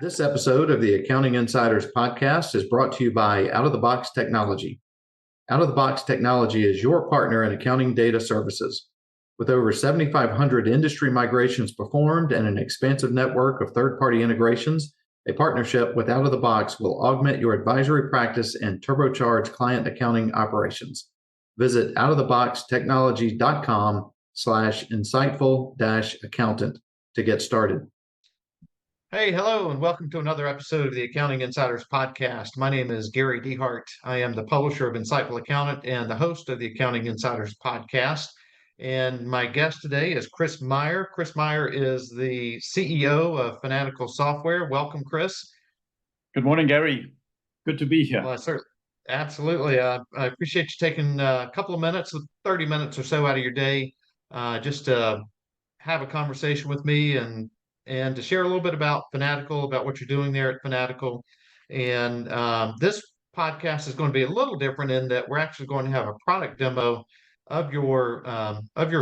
This episode of the Accounting Insiders podcast is brought to you by Out-of-the-Box Technology. Out-of-the-Box Technology is your partner in accounting data services. With over 7,500 industry migrations performed and an expansive network of third-party integrations, a partnership with Out-of-the-Box will augment your advisory practice and turbocharge client accounting operations. Visit outoftheboxtechnology.com/insightful-accountant to get started. Hey, hello, and welcome to another episode of the Accounting Insiders podcast. My name is Gary DeHart. I am the publisher of Insightful Accountant and the host of the Accounting Insiders podcast. And my guest today is Chris Meyer. Chris Meyer is the CEO of Finatical Software. Welcome, Chris. Good morning, Gary. Good to be here. Well, sir, absolutely. I appreciate you taking a couple of minutes, 30 minutes or so out of your day, just to have a conversation with me and to share a little bit about Finatical, about what you're doing there at Finatical. And this podcast is going to be a little different in that we're actually going to have a product demo of your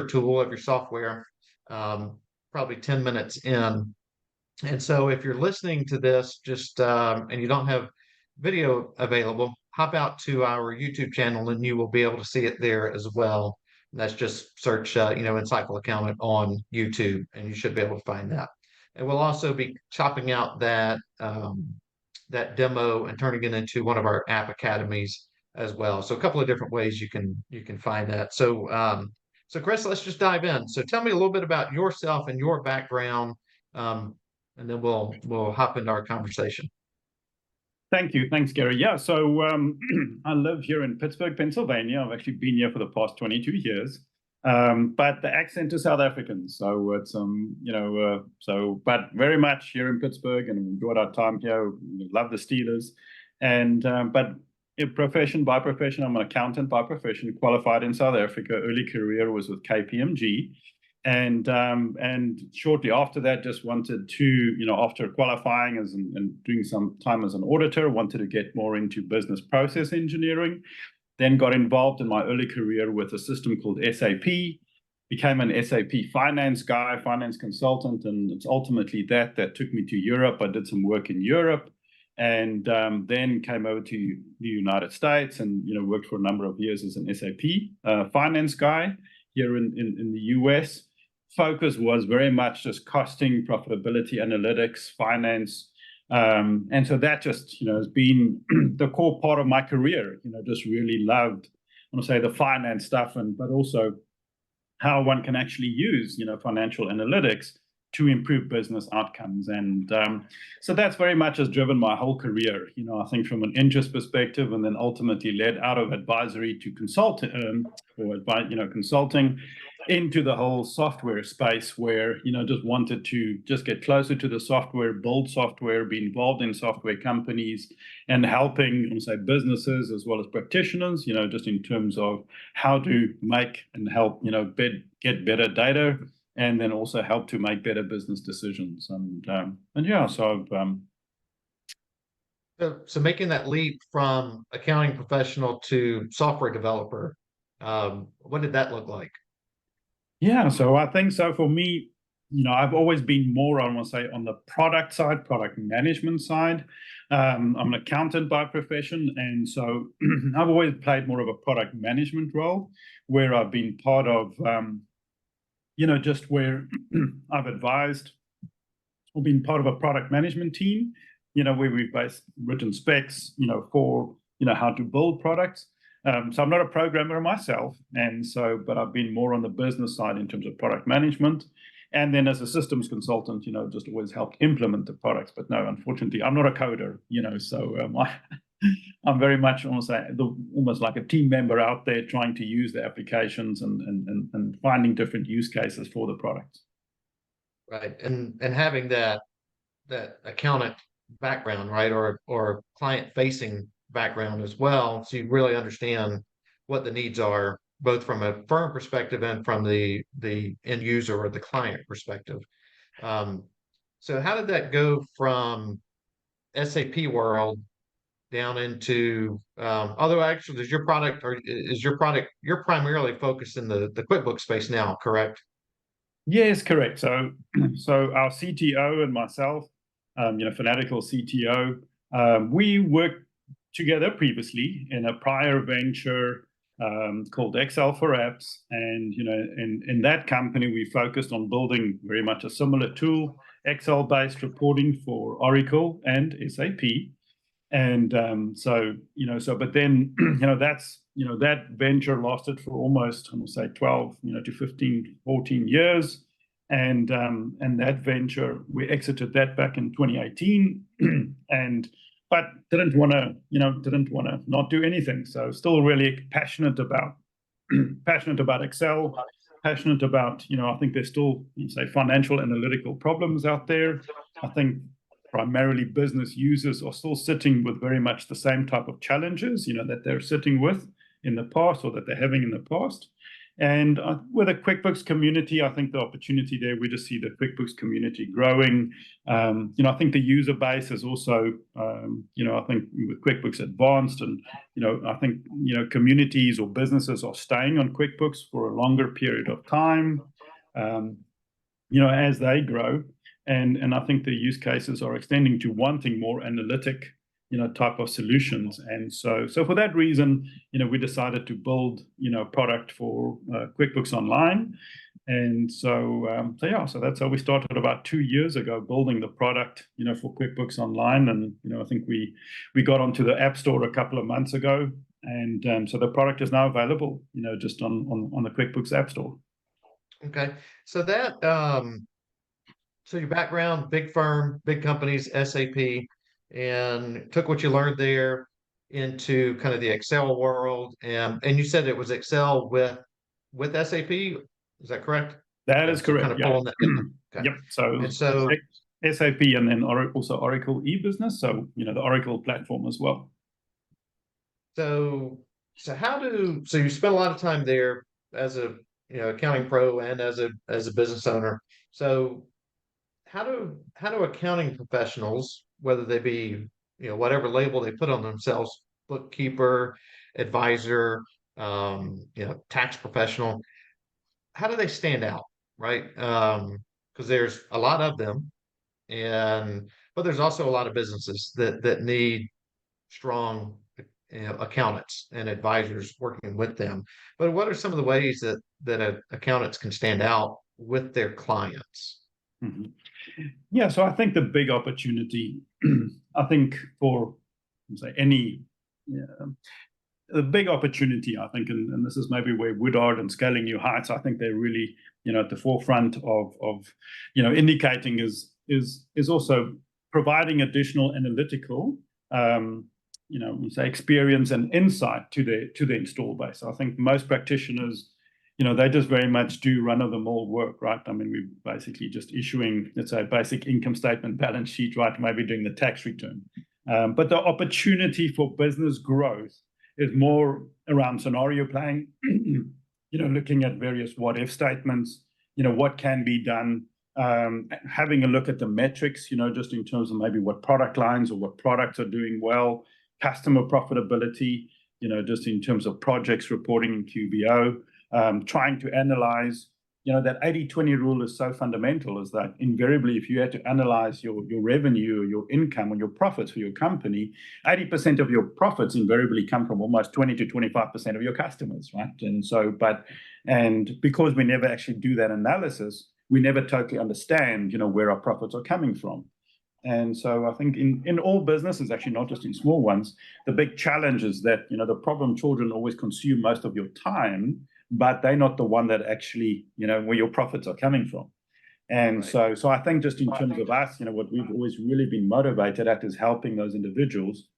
tool, of your software, probably 10 minutes in. And so if you're listening to this just and you don't have video available, hop out to our YouTube channel and you will be able to see it there as well. And that's just search Insightful Accountant on YouTube and you should be able to find that. And we'll also be chopping out that demo and turning it into one of our app academies as well. So a couple of different ways you can find that. So Chris, let's just dive in. So tell me a little bit about yourself and your background, and then we'll hop into our conversation. Thank you. Thanks, Gary. Yeah, so I live here in Pittsburgh, Pennsylvania. I've actually been here for the past 22 years. But the accent is South African, so it's but very much here in Pittsburgh, and we enjoyed our time here. We love the Steelers, and but profession by profession, I'm an accountant by profession, qualified in South Africa. Early career was with KPMG, and shortly after that, just wanted to, after qualifying and doing some time as an auditor, wanted to get more into business process engineering. Then got involved in my early career with a system called SAP, became an SAP finance guy, finance consultant, and it's ultimately that took me to Europe. I did some work in Europe, and then came over to the United States and worked for a number of years as an SAP finance guy here in the US. Focus was very much just costing, profitability, analytics, finance. And so that just, has been the core part of my career, just really loved, I want to say, the finance stuff, but also how one can actually use, financial analytics to improve business outcomes. And so that's very much has driven my whole career, I think from an interest perspective, and then ultimately led out of advisory to consulting into the whole software space where, just wanted to just get closer to the software, build software, be involved in software companies and helping, businesses as well as practitioners, just in terms of how to make and help, get better data and then also help to make better business decisions. So making that leap from accounting professional to software developer, what did that look like? Yeah, so I think so for me, I've always been more, I want to say, on the product side, product management side. I'm an accountant by profession, and so I've always played more of a product management role where I've been part of, just where I've advised or been part of a product management team, where we've written specs, for, how to build products. So I'm not a programmer myself, but I've been more on the business side in terms of product management, and then as a systems consultant, just always helped implement the products. But no, unfortunately, I'm not a coder, so I'm very much almost like a team member out there trying to use the applications and finding different use cases for the products. Right, and having that accountant background, right, or client-facing background as well, so you really understand what the needs are, both from a firm perspective and from the end user or the client perspective. So how did that go from SAP world down into, although actually, does your product, or is your product, you're primarily focused in the QuickBooks space now, correct? Yes, correct. So, so our CTO and myself, Finatical CTO, we worked together previously in a prior venture called Excel for Apps, and in that company we focused on building very much a similar tool, Excel-based reporting for Oracle and SAP. And but then that venture lasted for almost, I'm gonna say 12 to 15, 14 years. And that venture, we exited that back in 2018, but didn't want to not do anything. So still really passionate about Excel, passionate about, I think there's still, say, financial analytical problems out there. I think primarily business users are still sitting with very much the same type of challenges, that they're sitting with in the past, or that they're having in the past. And with the QuickBooks community, I think the opportunity there, we just see the QuickBooks community growing. I think the user base is also, I think with QuickBooks Advanced, and I think communities or businesses are staying on QuickBooks for a longer period of time, as they grow. And I think the use cases are extending to wanting more analytic, type of solutions. And so for that reason, we decided to build, a product for QuickBooks Online. And so that's how we started about 2 years ago, building the product, for QuickBooks Online. And, I think we got onto the App Store a couple of months ago. And so the product is now available, just on the QuickBooks App Store. Okay. So that, so your background, big firm, big companies, SAP, and took what you learned there into kind of the Excel world. And you said it was Excel with SAP. Is that correct? That is correct. Kind of pulling that. Okay. Yep. So, and so SAP, and then also Oracle e-business. So, the Oracle platform as well. So you spent a lot of time there as a, accounting pro and as a business owner. So how do accounting professionals, whether they be, whatever label they put on themselves, bookkeeper, advisor, tax professional, how do they stand out, right? Because there's a lot of them, but there's also a lot of businesses that need strong, accountants and advisors working with them. But what are some of the ways that accountants can stand out with their clients? Mm-hmm. Yeah, so I think the big opportunity, I think for the big opportunity, I think, and this is maybe where Woodard and Scaling New Heights, I think they're really, at the forefront of indicating is also providing additional analytical, experience and insight to the install base. So I think most practitioners, they just very much do run-of-the-mill work, right? I mean, we're basically just issuing, let's say, basic income statement, balance sheet, right? Maybe doing the tax return. But the opportunity for business growth is more around scenario planning, looking at various what-if statements, what can be done, having a look at the metrics, just in terms of maybe what product lines or what products are doing well, customer profitability, just in terms of projects reporting in QBO. Trying to analyze, that 80-20 rule is so fundamental, is that invariably, if you had to analyze your revenue, or your income, or your profits for your company, 80% of your profits invariably come from almost 20 to 25% of your customers, right? And because we never actually do that analysis, we never totally understand, where our profits are coming from. And so I think in all businesses, actually not just in small ones, the big challenge is that, the problem children always consume most of your time, but they're not the one that actually, where your profits are coming from. And right. So I think just in terms of us, what we've always really been motivated at is helping those individuals,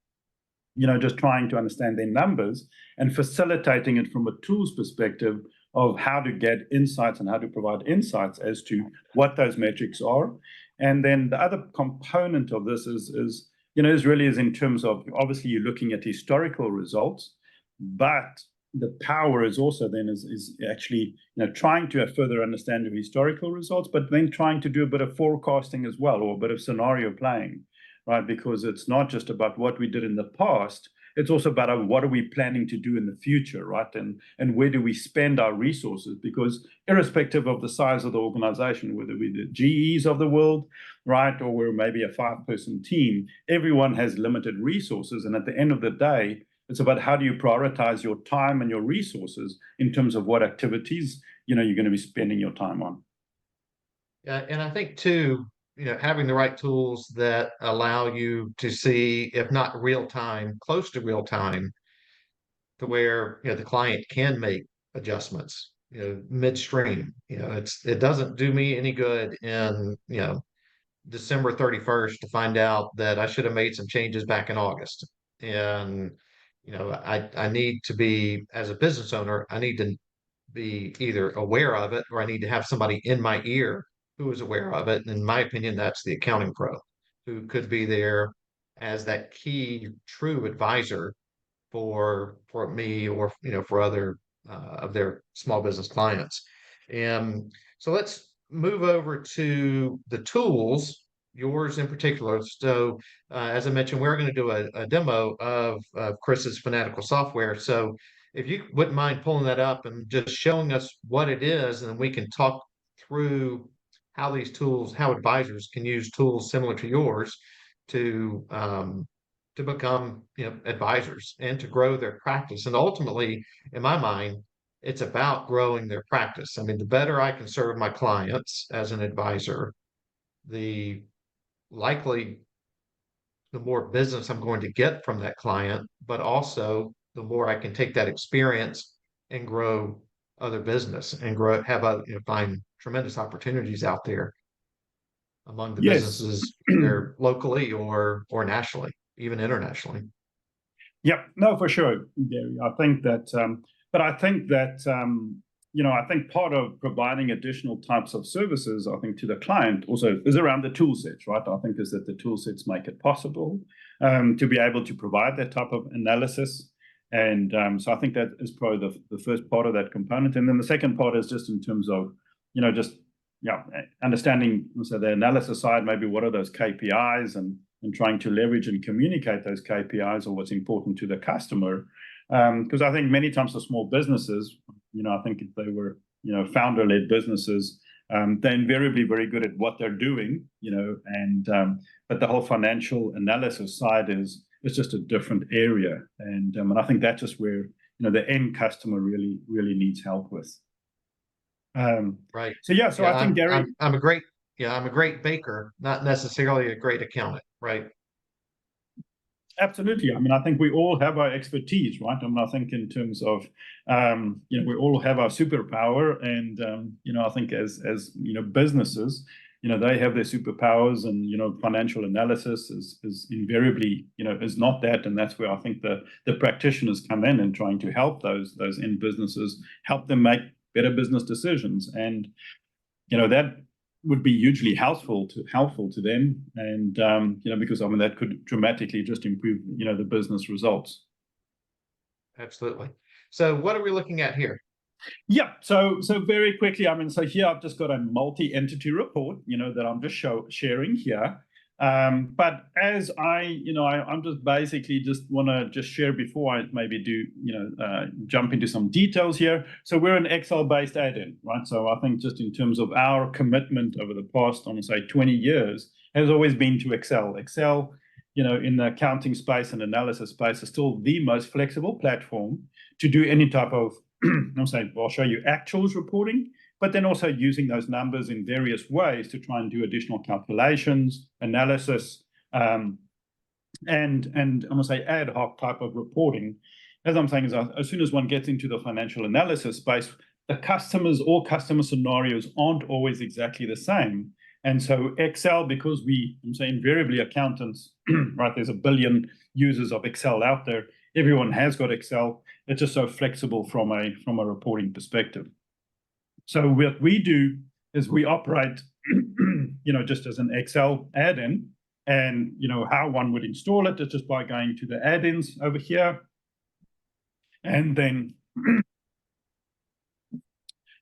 just trying to understand their numbers and facilitating it from a tools perspective of how to get insights and how to provide insights as to what those metrics are. And then the other component of this is really in terms of, obviously you're looking at historical results, but the power is also then is actually trying to further understand the historical results, but then trying to do a bit of forecasting as well, or a bit of scenario playing. right? Because it's not just about what we did in the past, it's also about what are we planning to do in the future, right? And where do we spend our resources? Because irrespective of the size of the organization, whether we're the GEs of the world, right, or we're maybe a 5-person team, everyone has limited resources. And at the end of the day, it's about how do you prioritize your time and your resources in terms of what activities, you're going to be spending your time on. Yeah, and I think too, having the right tools that allow you to see, if not real time, close to real time, to where the client can make adjustments, midstream. It doesn't do me any good in December 31st to find out that I should have made some changes back in August. And I need to be, as a business owner, I need to be either aware of it, or I need to have somebody in my ear who is aware of it. And in my opinion, that's the accounting pro, who could be there as that key true advisor for me, or for other of their small business clients. And so let's move over to the tools, yours in particular. So as I mentioned, we're going to do a demo of Chris's Finatical Software. So if you wouldn't mind pulling that up and just showing us what it is, and we can talk through how these tools, how advisors can use tools similar to yours to become advisors and to grow their practice. And ultimately, in my mind, it's about growing their practice. I mean, the better I can serve my clients as an advisor, the likely the more business I'm going to get from that client, but also the more I can take that experience and grow other business and find tremendous opportunities out there among the Yes. businesses, either locally or nationally, even internationally. Yep, no, for sure, Gary. I think that, but I think that, I think part of providing additional types of services, I think, to the client also is around the tool sets, right? I think is that the tool sets make it possible to be able to provide that type of analysis. And so I think that is probably the first part of that component. And then the second part is just in terms of, understanding, so the analysis side, maybe what are those KPIs, and trying to leverage and communicate those KPIs, or what's important to the customer. Because I think many times the small businesses, I think if they were, founder-led businesses, they're invariably very good at what they're doing, but the whole financial analysis side is just a different area. And I think that's just where, the end customer really needs help with. Right. So I think, Gary, I'm a great baker, not necessarily a great accountant, right? absolutely. I mean, I think we all have our expertise, right? I mean, I think in terms of, we all have our superpower, and I think as businesses, they have their superpowers, and financial analysis is invariably is not that, and that's where I think the practitioners come in and trying to help those end businesses, help them make better business decisions, and that would be hugely helpful to them, and because I mean that could dramatically just improve the business results. Absolutely. So what are we looking at here? Yeah, so very quickly, I mean, so here I've just got a multi-entity report, that I'm just sharing here. But as I'm just basically just want to just share before I maybe do, jump into some details here. So we're an Excel-based add-in, right? So I think just in terms of our commitment over the past, I'm going to say 20 years, has always been to Excel. Excel, in the accounting space and analysis space, is still the most flexible platform to do any type of, I'm saying, I'll show you actuals reporting, but then also using those numbers in various ways to try and do additional calculations, analysis, and I'm going to say ad hoc type of reporting. As I'm saying, is as soon as one gets into the financial analysis space, the customers or customer scenarios aren't always exactly the same. And so Excel, because I'm saying invariably accountants, right, there's 1 billion users of Excel out there. Everyone has got Excel. It's just so flexible from a reporting perspective. So what we do is we operate, just as an Excel add-in, and how one would install it is just by going to the add-ins over here, and then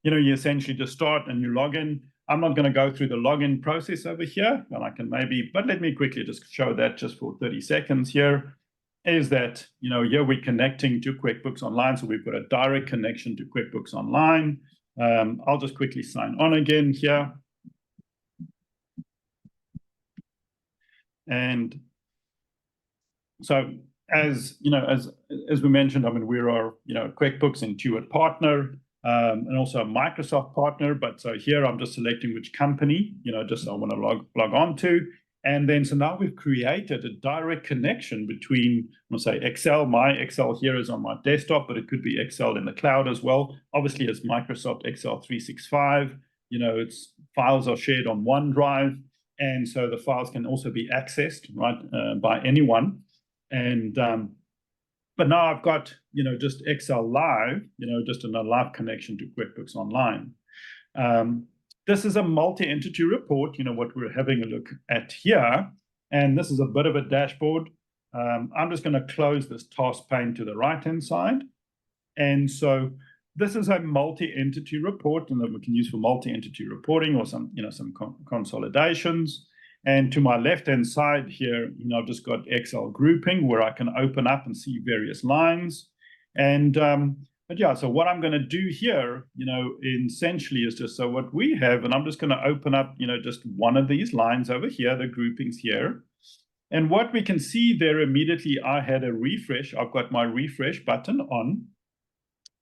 you essentially just start and you log in. I'm not going to go through the login process over here, and I can maybe, but let me quickly just show that just for 30 seconds here, is that, here we're connecting to QuickBooks Online. So we've got a direct connection to QuickBooks Online. I'll just quickly sign on again here. And so as we mentioned, I mean, we are, QuickBooks Intuit partner, and also a Microsoft partner. But so here I'm just selecting which company, just I want to log on to. And then so now we've created a direct connection between, let's say, Excel. My Excel here is on my desktop, but it could be Excel in the cloud as well. Obviously, it's Microsoft Excel 365. Its files are shared on OneDrive. And so the files can also be accessed, right, by anyone. And but now I've got, just Excel Live, just in a live connection to QuickBooks Online. This is a multi-entity report, what we're having a look at here. And this is a bit of a dashboard. I'm just going to close this task pane to the right-hand side. And so this is a multi-entity report, and that we can use for multi-entity reporting or some, some consolidations. And to my left-hand side here, I've just got Excel grouping where I can open up and see various lines. And but yeah, so what I'm going to do here, essentially is just so what we have, and I'm just going to open up, just one of these lines over here, the groupings here. And what we can see there immediately, I had a refresh. I've got my refresh button on.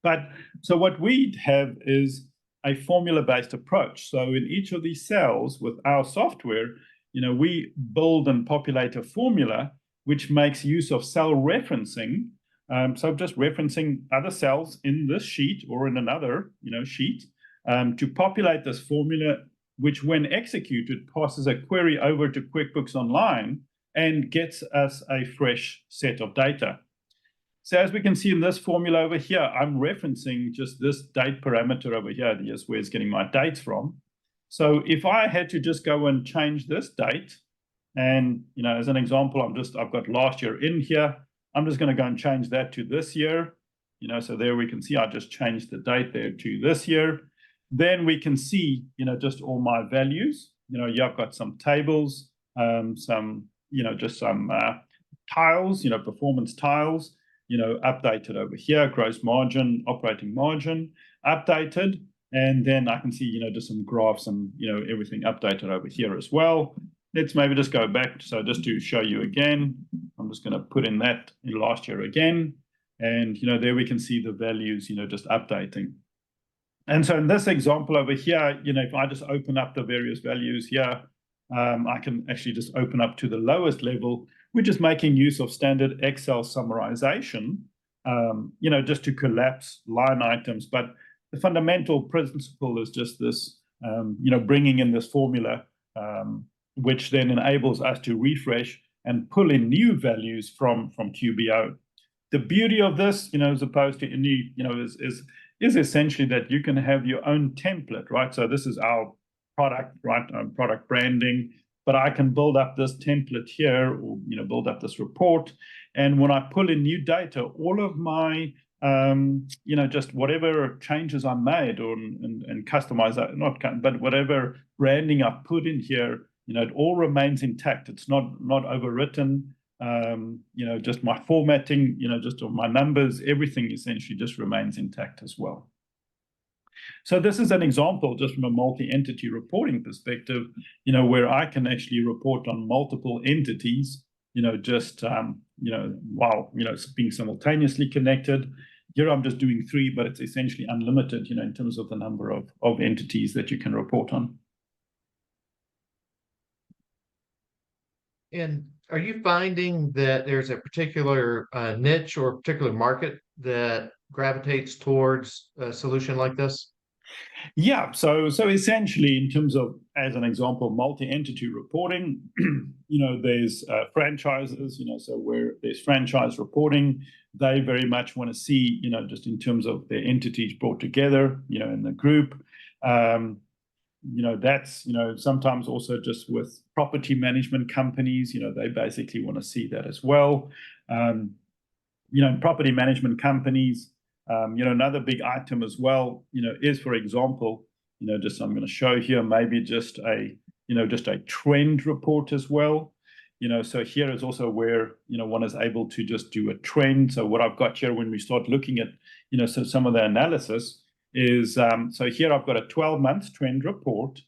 But so what we have is a formula-based approach. So in each of these cells with our software, we build and populate a formula which makes use of cell referencing. So just referencing other cells in this sheet or in another, sheet to populate this formula, which when executed passes a query over to QuickBooks Online and gets us a fresh set of data. So as we can see in this formula over here, I'm referencing just this date parameter over here. Here's where it's getting my dates from. So if I had to just go and change this date, and as an example, I've got last year in here. I'm just going to go and change that to this year. So there we can see I just changed the date there to this year. Then we can see, just all my values. Yeah, I've got some tables, some, just some tiles, performance tiles, updated over here, gross margin, operating margin, updated. And then I can see, just some graphs and, everything updated over here as well. Let's maybe just go back. So just to show you again, I'm just going to put in that in last year again. And, there we can see the values, just updating. And so in this example over here, if I just open up the various values here, I can actually just open up to the lowest level, which is making use of standard Excel summarization, just to collapse line items. But the fundamental principle is just this, bringing in this formula, which then enables us to refresh and pull in new values from QBO. The beauty of this, as opposed to any, is essentially that you can have your own template, right? So this is our product, right? Product branding, but I can build up this template here, or build up this report. And when I pull in new data, all of my just whatever changes I made and customize that, but whatever branding I put in here, it all remains intact. It's not overwritten. Just my formatting, just my numbers, everything essentially just remains intact as well. So this is an example just from a multi-entity reporting perspective, where I can actually report on multiple entities, while, being simultaneously connected. Here I'm just doing 3, but it's essentially unlimited, in terms of the number of entities that you can report on. And are you finding that there's a particular niche or particular market that gravitates towards a solution like this? Yeah, so essentially, in terms of, as an example, multi-entity reporting, there's franchises, so where there's franchise reporting, they very much want to see, just in terms of their entities brought together, in the group. That's, sometimes also just with property management companies, they basically want to see that as well. Property management companies, another big item as well, is, for example, I'm going to show here maybe just a trend report as well. So here is also where, one is able to just do a trend. So what I've got here when we start looking at, so some of the analysis is, so here I've got a 12-month trend report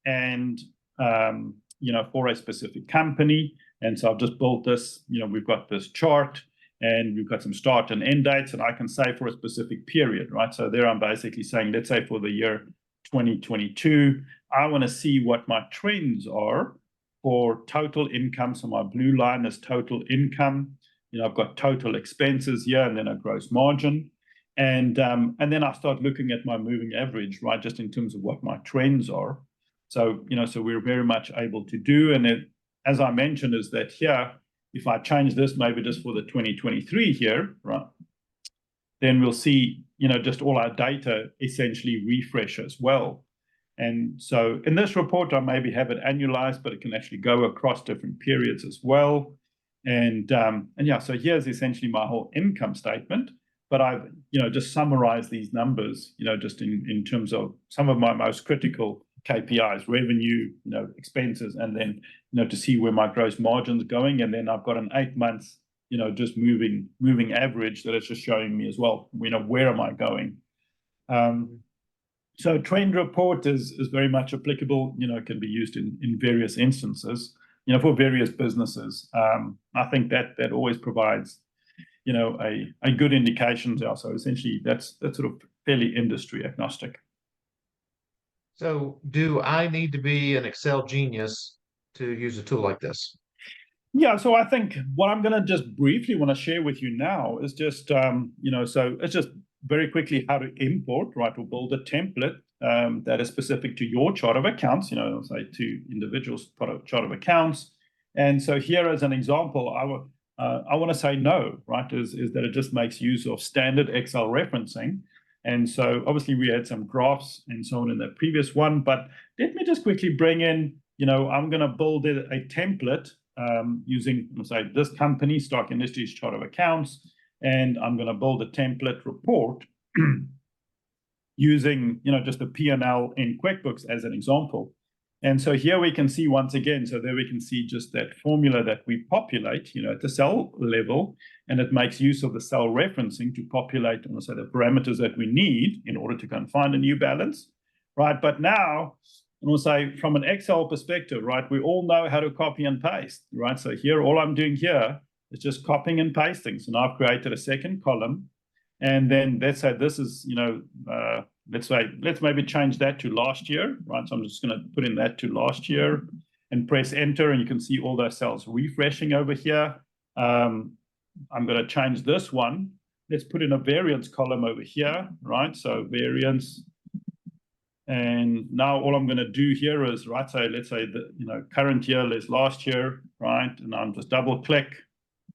and, for a specific company. And so I've just built this, we've got this chart and we've got some start and end dates, and I can say for a specific period, right? So there I'm basically saying, let's say for the year 2022, I want to see what my trends are for total income. So my blue line is total income. I've got total expenses here and then a gross margin. And then I start looking at my moving average, right? Just in terms of what my trends are. So, so we're very much able to do. And it, as I mentioned, is that here, if I change this maybe just for the 2023 here, right, then we'll see, just all our data essentially refresh as well. And so in this report, I maybe have it annualized, but it can actually go across different periods as well. And yeah, so here's essentially my whole income statement. But I've, just summarized these numbers, just in terms of some of my most critical KPIs, revenue, expenses, and then, to see where my gross margin's going. And then I've got an 8 months, just moving average that it's just showing me as well, where am I going? So trend report is very much applicable, can be used in various instances, for various businesses. I think that always provides, a good indication there. So essentially that's sort of fairly industry agnostic. So do I need to be an Excel genius to use a tool like this? Yeah, so I think what I'm going to just briefly want to share with you now is just, so it's just very quickly how to import, right, or build a template that is specific to your chart of accounts, say to individuals' chart of accounts. And so here as an example, I want to say no, right, is that it just makes use of standard Excel referencing. And so obviously we had some graphs and so on in the previous one, but let me just quickly bring in, I'm going to build a template using, say, this company, Stock Industries chart of accounts, and I'm going to build a template report using, just the P&L in QuickBooks as an example. And so here we can see once again, so there we can see just that formula that we populate, at the cell level, and it makes use of the cell referencing to populate, say, the parameters that we need in order to go and find a new balance, right? But now, and we'll say from an Excel perspective, right, we all know how to copy and paste, right? So here, all I'm doing here is just copying and pasting. So now I've created a second column, and then let's say this is, let's maybe change that to last year, right? So I'm just going to put in that to last year and press enter, and you can see all those cells refreshing over here. I'm going to change this one. Let's put in a variance column over here, right? So variance. And now all I'm going to do here is, right, so let's say the, current year is last year, right? And I'm just double click,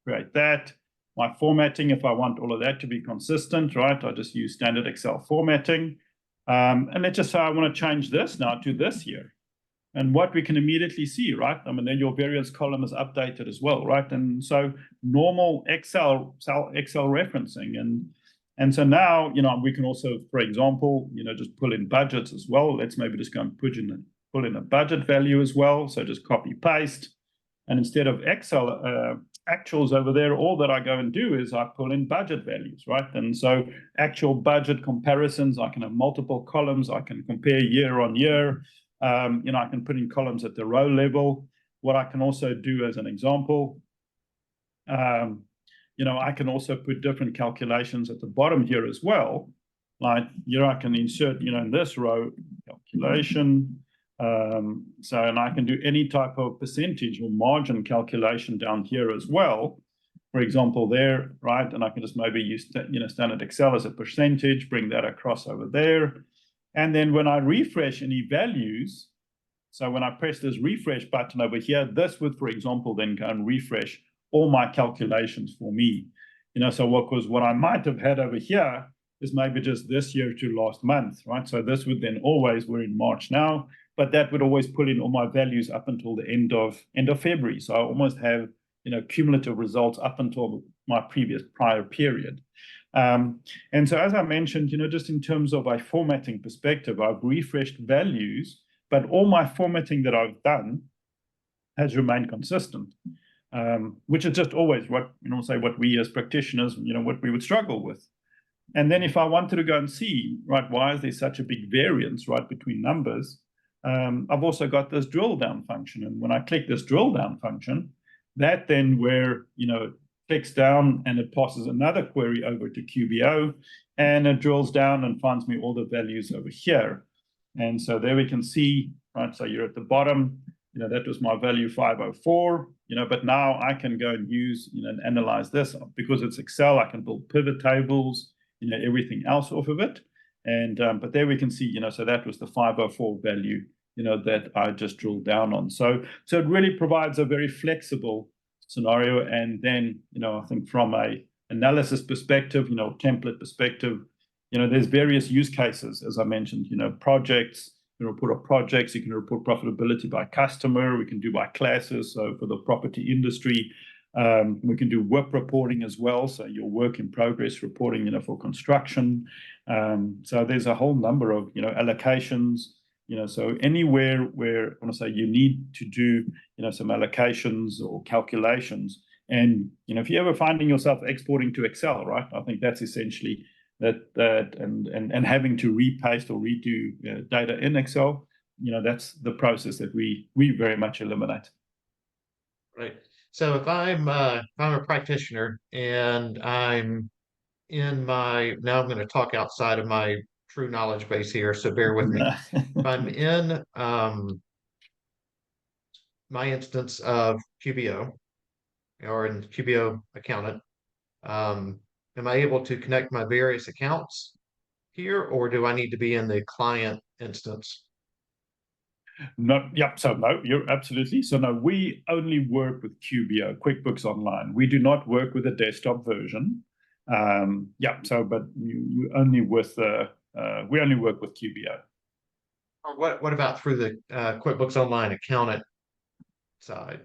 create that. My formatting, if I want all of that to be consistent, right, I just use standard Excel formatting. And let's just say I want to change this now to this year. And what we can immediately see, right, I mean, then your variance column is updated as well, right? And so normal Excel referencing. And so now, we can also, for example, just pull in budgets as well. Let's maybe just go and pull in a budget value as well. So just copy paste. And instead of Excel actuals over there, all that I go and do is I pull in budget values, right? And so actual budget comparisons, I can have multiple columns. I can compare year on year. I can put in columns at the row level. What I can also do as an example, I can also put different calculations at the bottom here as well. Like here I can insert, in this row, calculation. And I can do any type of percentage or margin calculation down here as well. For example, there, right? And I can just maybe use, standard Excel as a percentage, bring that across over there. And then when I refresh any values, so when I press this refresh button over here, this would, for example, then go and refresh all my calculations for me. So what I might have had over here is maybe just this year to last month, right? So this would then always, we're in March now, but that would always pull in all my values up until the end of February. So I almost have, cumulative results up until my prior period. And so, as I mentioned, just in terms of a formatting perspective, I've refreshed values, but all my formatting that I've done has remained consistent, which is just always what, what we as practitioners, what we would struggle with. And then if I wanted to go and see, right, why is there such a big variance, right, between numbers, I've also got this drill down function. And when I click this drill down function, that then where, clicks down and it passes another query over to QBO, and it drills down and finds me all the values over here. And so there we can see, right, so you're at the bottom, that was my value 504, but now I can go and use, and analyze this. Because it's Excel, I can build pivot tables, everything else off of it. And but there we can see, so that was the 504 value, that I just drilled down on. So it really provides a very flexible scenario. And then, I think from a analysis perspective, template perspective, there's various use cases, as I mentioned, projects, you can report on projects, you can report profitability by customer, we can do by classes. So for the property industry, we can do work reporting as well. So your work in progress reporting, for construction. So there's a whole number of, allocations, so anywhere where I want to say you need to do, some allocations or calculations. And, if you're ever finding yourself exporting to Excel, right, I think that's essentially that and having to repaste or redo data in Excel, that's the process that we very much eliminate. Right. So if I'm a practitioner and I'm now I'm going to talk outside of my true knowledge base here, so bear with me. If I'm in my instance of QBO or in QBO accountant, am I able to connect my various accounts here, or do I need to be in the client instance? No, yep. So no, you're absolutely. So no, we only work with QBO, QuickBooks Online. We do not work with a desktop version. Yeah. So, but you only with we only work with QBO. Or what about through the QuickBooks Online accountant side?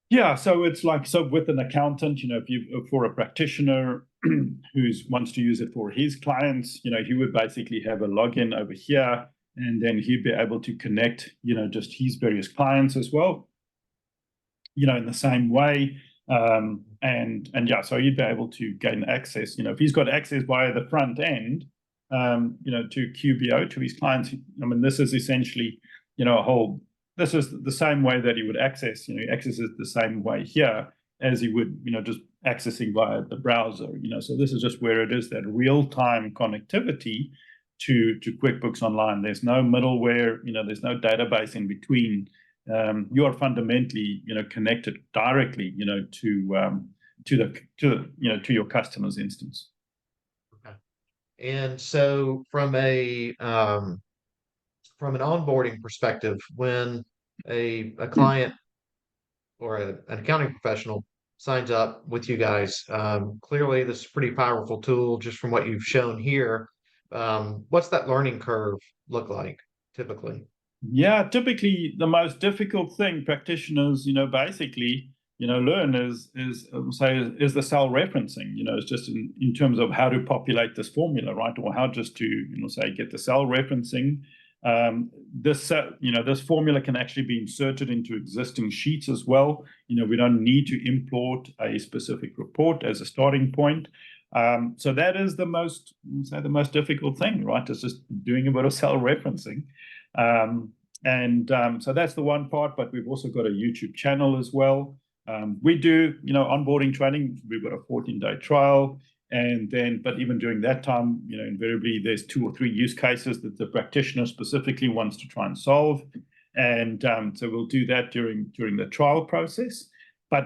Yeah, so it's like, so with an accountant, if you for a practitioner who wants to use it for his clients, he would basically have a login over here, and then he'd be able to connect, just his various clients as well, in the same way. And yeah, so you'd be able to gain access, if he's got access via the front end, to QBO, to his clients. I mean, this is essentially, this is the same way that he would access, he accesses the same way here as he would, just accessing via the browser, so this is just where it is, that real-time connectivity to QuickBooks Online. There's no middleware, there's no database in between. You are fundamentally, connected directly, to your customer's instance. Okay. And so from an onboarding perspective, when a client or an accounting professional signs up with you guys, clearly this is a pretty powerful tool just from what you've shown here. What's that learning curve look like typically? Yeah, typically the most difficult thing practitioners, basically, learn is the cell referencing. It's just in terms of how to populate this formula, right, or how just to get the cell referencing. This formula can actually be inserted into existing sheets as well. We don't need to import a specific report as a starting point. So that is the most difficult thing, right? It's just doing a bit of cell referencing. So that's the one part, but we've also got a YouTube channel as well. We do, onboarding training. We've got a 14-day trial. And then, but even during that time, invariably there's 2 or 3 use cases that the practitioner specifically wants to try and solve. And so we'll do that during the trial process. But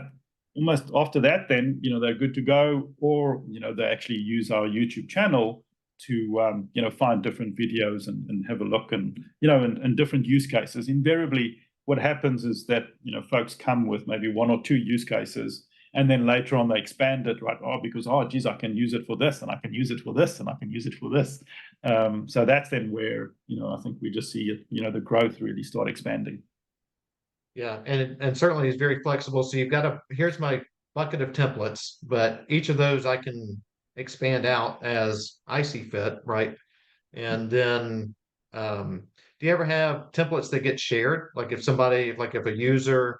almost after that, then, they're good to go, or, they actually use our YouTube channel to, find different videos and have a look and different use cases. Invariably, what happens is that, folks come with maybe 1 or 2 use cases, and then later on they expand it, right? Because, geez, I can use it for this, and I can use it for this, and I can use it for this. So that's then where, I think we just see it, the growth really start expanding. Yeah, and certainly is very flexible. So you've got here's my bucket of templates, but each of those I can expand out as I see fit, right? And then, do you ever have templates that get shared? Like if somebody, like if a user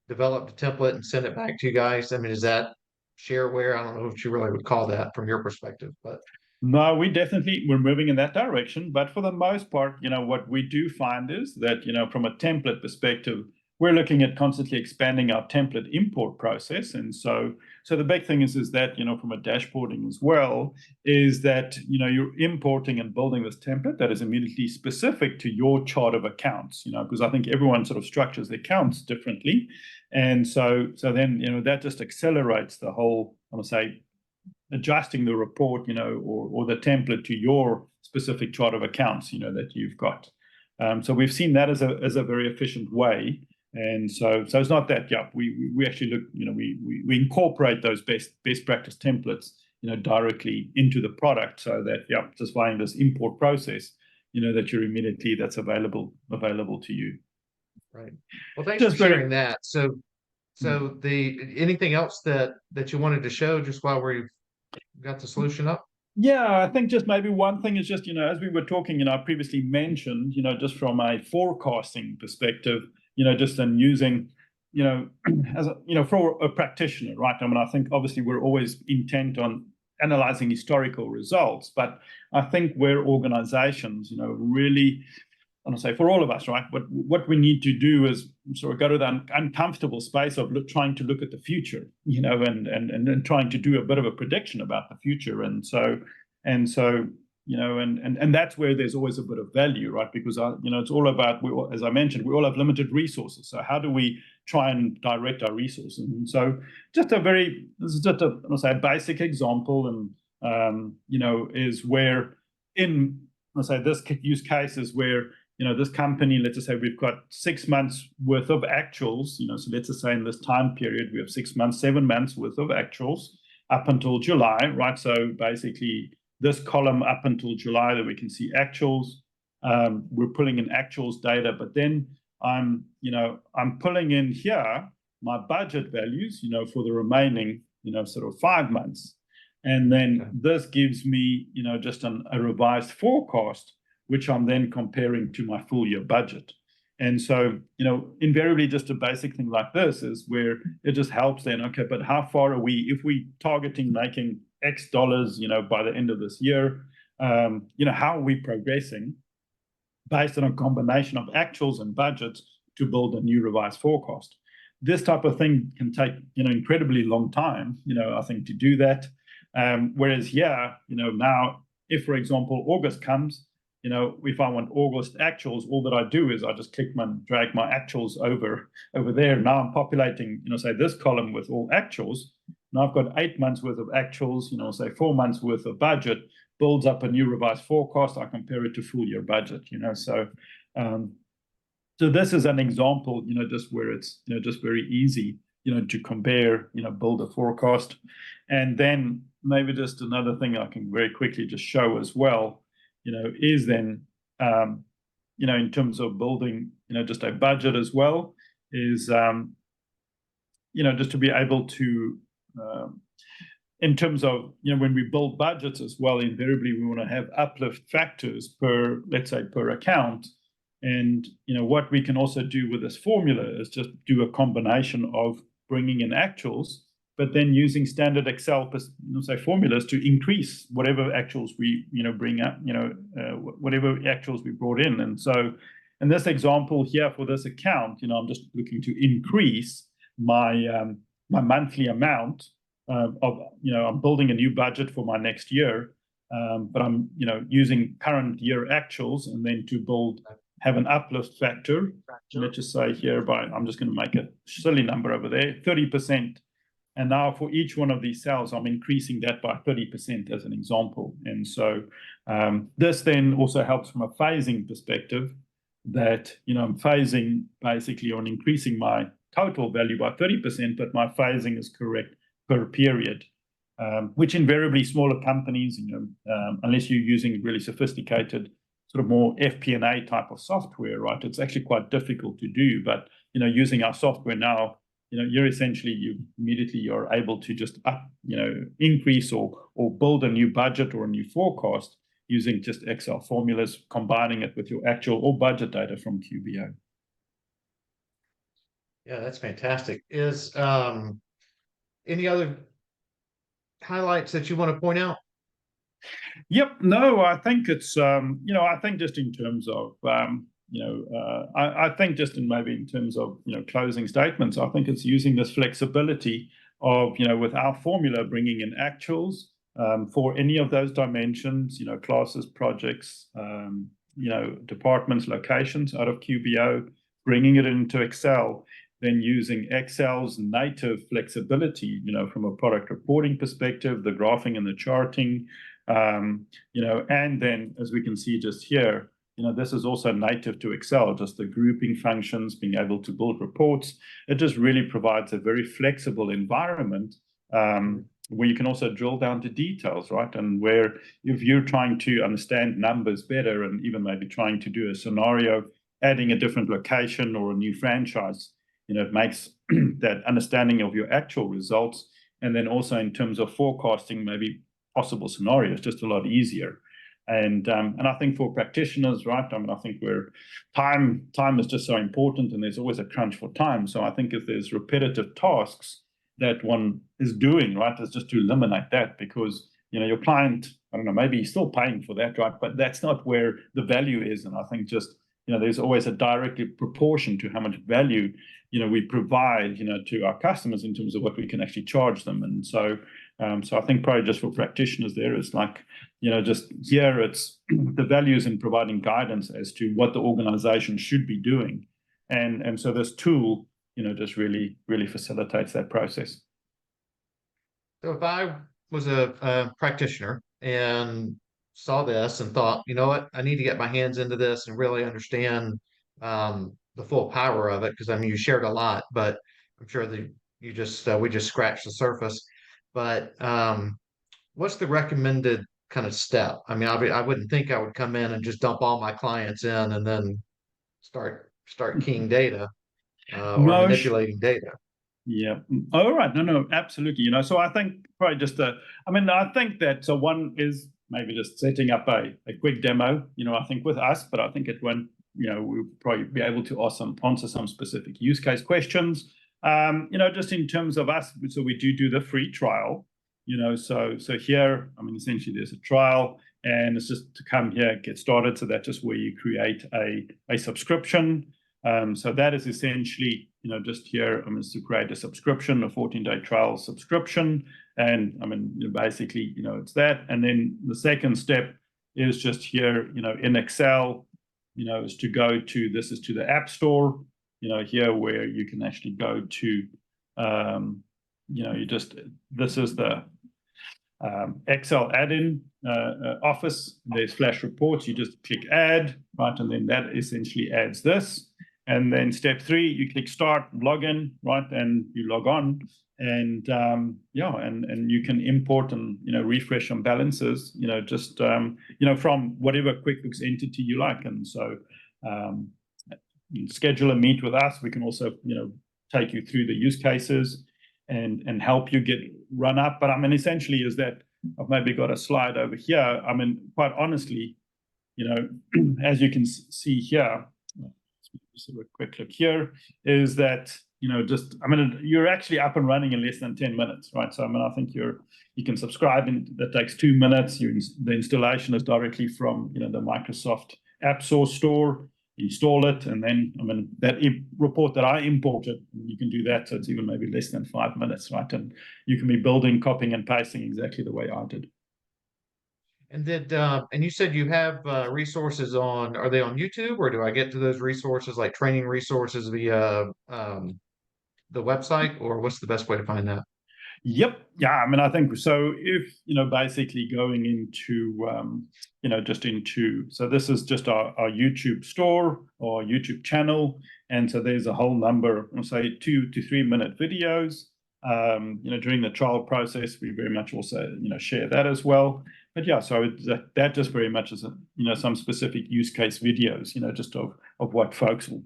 developed a template and sent it back to you guys, I mean, is that shareware? I don't know what you really would call that from your perspective, but No, we're moving in that direction. But for the most part, what we do find is that, from a template perspective, we're looking at constantly expanding our template import process. And so the big thing is that, from a dashboarding as well, is that, you're importing and building this template that is immediately specific to your chart of accounts, because I think everyone sort of structures their accounts differently. And so then, that just accelerates the whole, I want to say, adjusting the report, or the template to your specific chart of accounts, that you've got. So we've seen that as a very efficient way. And so it's not that, we actually look, we incorporate those best practice templates, directly into the product, so that, just via this import process, that you're immediately, that's available to you. right. Well, thanks for sharing that. So anything else that you wanted to show just while we've got the solution up? Yeah, I think just maybe one thing is just, as we were talking, I previously mentioned, just from a forecasting perspective, just in using, as for a practitioner, right? I mean, I think obviously we're always intent on analyzing historical results, but I think where organizations, really, I want to say for all of us, right? What we need to do is sort of go to the uncomfortable space of trying to look at the future, and trying to do a bit of a prediction about the future. And so, that's where there's always a bit of value, right? Because it's all about, as I mentioned, we all have limited resources. So how do we try and direct our resources? And so this is just a, I want to say, a basic example, and is where let's say this use case is where, this company, let's just say we've got 6 months worth of actuals, so let's just say in this time period, we have 6 months, 7 months worth of actuals up until July, right? So basically this column up until July that we can see actuals, we're pulling in actuals data, but then I'm pulling in here my budget values, for the remaining, sort of 5 months. And then this gives me, just a revised forecast, which I'm then comparing to my full year budget. And so, invariably, just a basic thing like this is where it just helps then, okay, but how far are we, if we targeting making X dollars, by the end of this year, how are we progressing based on a combination of actuals and budgets to build a new revised forecast? This type of thing can take, incredibly long time, I think, to do that. Whereas here, now, if, for example, August comes, if I want August actuals, all that I do is I just drag my actuals over there. Now I'm populating, say this column with all actuals. Now I've got 8 months worth of actuals, say 4 months worth of budget, builds up a new revised forecast. I compare it to full year budget, so this is an example, just where it's, just very easy, to compare, build a forecast. And then maybe just another thing I can very quickly just show as well, is then, in terms of building, just a budget as well, is, just to be able to, in terms of, when we build budgets as well, invariably we want to have uplift factors per, let's say, per account. And, what we can also do with this formula is just do a combination of bringing in actuals, but then using standard Excel, say, formulas to increase whatever actuals we, bring up, whatever actuals we brought in. And so in this example here for this account, I'm just looking to increase my my monthly amount of, I'm building a new budget for my next year, but I'm, using current year actuals, and then to have an uplift factor. Let's just say here I'm just going to make a silly number over there, 30%. And now for each one of these cells, I'm increasing that by 30% as an example. And so this then also helps from a phasing perspective, that, I'm phasing basically on increasing my total value by 30%, but my phasing is correct per period, which invariably smaller companies, unless you're using really sophisticated, sort of more FP&A type of software, right? It's actually quite difficult to do. But, using our software now, you're essentially, you're able to just increase or build a new budget or a new forecast using just Excel formulas, combining it with your actual or budget data from QBO. Yeah, that's fantastic. Is any other highlights that you want to point out? Yep. No, I think it's I think just in terms of I think just maybe in terms of closing statements, I think it's using this flexibility of with our formula bringing in actuals for any of those dimensions, classes, projects, departments, locations out of QBO, bringing it into Excel, then using Excel's native flexibility, from a product reporting perspective, the graphing and the charting, and then as we can see just here, this is also native to Excel, just the grouping functions, being able to build reports. It just really provides a very flexible environment where you can also drill down to details, right? And where if you're trying to understand numbers better and even maybe trying to do a scenario, adding a different location or a new franchise, it makes that understanding of your actual results, and then also in terms of forecasting maybe possible scenarios, just a lot easier. And I think for practitioners, right, I think time is just so important, and there's always a crunch for time. So I think if there's repetitive tasks that one is doing, right, is just to eliminate that, because your client, I don't know, maybe he's still paying for that, right, but that's not where the value is. And I think just there's always a direct proportion to how much value we provide to our customers in terms of what we can actually charge them. And so I think probably just for practitioners there, it's like just here it's the values in providing guidance as to what the organization should be doing, and so this tool just really facilitates that process. So if I was a practitioner and saw this and thought, you know what, I need to get my hands into this and really understand the full power of it, because I mean you shared a lot, but I'm sure that we just scratched the surface. But what's the recommended kind of step? I mean, I wouldn't think I would come in and just dump all my clients in and then start keying data or manipulating data. Yeah. All right. No, absolutely. So I think probably just I think that one is maybe just setting up a quick demo, I think with us, but I think it won't, we'll probably be able to answer some specific use case questions. Just in terms of us, so we do the free trial, so here, essentially there's a trial, and it's just to come here, get started. So that's just where you create a subscription. So that is essentially, just here, is to create a subscription, a 14-day trial subscription. And basically, it's that. And then the second step is just here, in Excel, is to go to, this is to the App Store, here where you can actually go to, this is the Excel add-in office. There's flash reports. You just click add, right? And then that essentially adds this. And then step 3, you click start, log in, right? And you log on, and and you can import and refresh on balances, just from whatever QuickBooks entity you like. And so you schedule a meet with us. We can also take you through the use cases and help you get run up. But essentially is that I've maybe got a slide over here. Quite honestly, as you can see here, just a quick click here, is that you're actually up and running in less than 10 minutes, right? So I think you can subscribe, and that takes 2 minutes. The installation is directly from the Microsoft App Store. Install it, and then that report that I imported, you can do that. So it's even maybe less than 5 minutes, right? And you can be building, copying, and pasting exactly the way I did. And and you said you have resources are they on YouTube, or do I get to those resources like training resources via the website, or what's the best way to find that? Yep. Yeah. I think so. If basically going into so this is just our YouTube store or YouTube channel, and so there's a whole number, say 2 to 3 minute videos. During the trial process, we very much also share that as well. But yeah, so that just very much is some specific use case videos, just of what folks will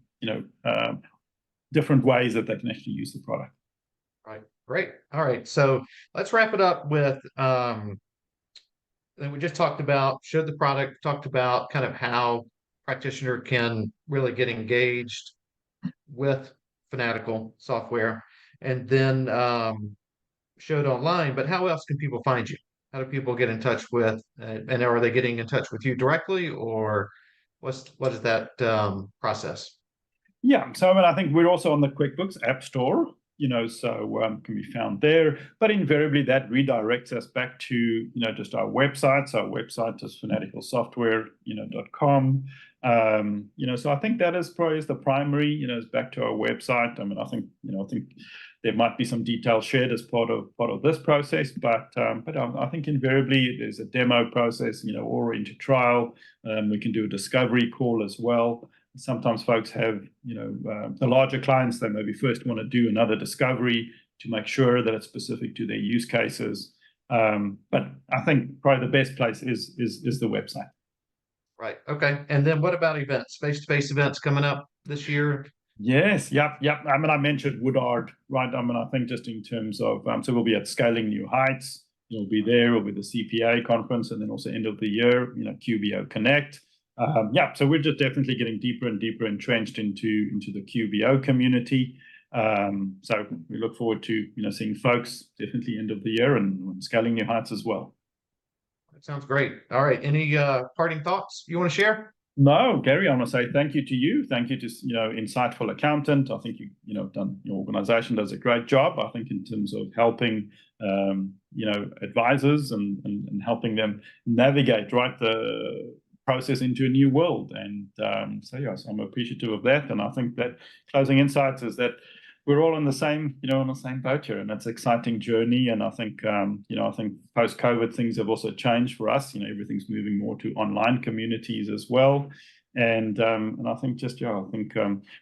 different ways that they can actually use the product. Right. Great. All right. So let's wrap it up with then we just talked about showed the product, talked about kind of how practitioner can really get engaged with Finatical software, and then showed online. But how else can people find you? How do people get in touch with, and are they getting in touch with you directly, or what is that process? Yeah, so I mean, I think we're also on the QuickBooks App Store, so can be found there. But invariably, that redirects us back to just our website. So our website is fanaticalsoftware.com. So I think that is probably the primary. Is back to our website. I mean, I think there might be some details shared as part of this process, but I think invariably there's a demo process, or into trial. We can do a discovery call as well. Sometimes folks have, the larger clients, they maybe first want to do another discovery to make sure that it's specific to their use cases. But I think probably the best place is the website. Right. Okay. And then what about events, face-to-face events coming up this year? Yes. Yep. I mean, I mentioned DeHart, right? I mean, I think just in terms of, so we'll be at Scaling New Heights. You'll be there. We'll be the CPA conference, and then also end of the year, QBO Connect. So we're just definitely getting deeper and deeper entrenched into the QBO community. So we look forward to seeing folks definitely end of the year and Scaling New Heights as well. That sounds great. All right. Any parting thoughts you want to share? No, Gary, I want to say thank you to you. Thank you to Insightful Accountant. I think your organization does a great job. I think in terms of helping advisors and helping them navigate the process into a new world. And so I'm appreciative of that. And I think that closing insights is that we're all on the same boat here, and it's an exciting journey. And I think I think post-COVID things have also changed for us. Everything's moving more to online communities as well. And I think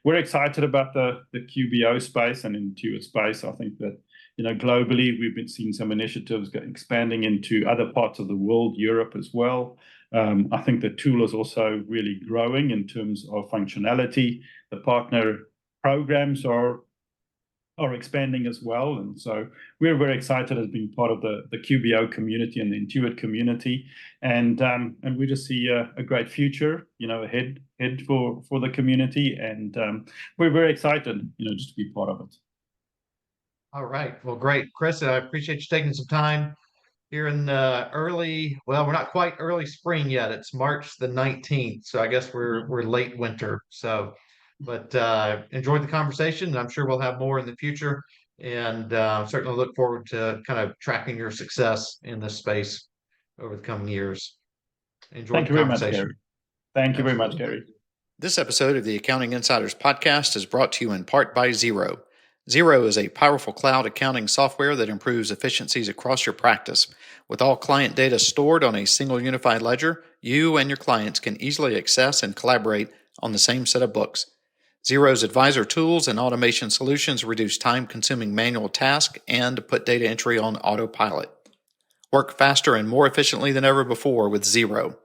we're excited about the QBO space and Intuit space. I think that globally we've been seeing some initiatives expanding into other parts of the world, Europe as well. I think the tool is also really growing in terms of functionality. The partner programs are expanding as well, and so we're very excited as being part of the QBO community and the Intuit community, and we just see a great future, ahead for the community, and we're very excited, just to be part of it. All right. Well, great, Chris. I appreciate you taking some time here in we're not quite early spring yet. It's March the 19th, so I guess we're late winter. So. But enjoyed the conversation. I'm sure we'll have more in the future, and certainly look forward to kind of tracking your success in this space over the coming years. Thank you very much, Gary. Thank you very much, Gary. This episode of the Accounting Insiders podcast is brought to you in part by Xero. Xero is a powerful cloud accounting software that improves efficiencies across your practice. With all client data stored on a single unified ledger, you and your clients can easily access and collaborate on the same set of books. Xero's advisor tools and automation solutions reduce time-consuming manual tasks and put data entry on autopilot. Work faster and more efficiently than ever before with Xero.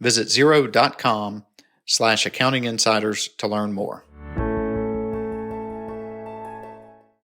Visit xero.com/accountinginsiders to learn more.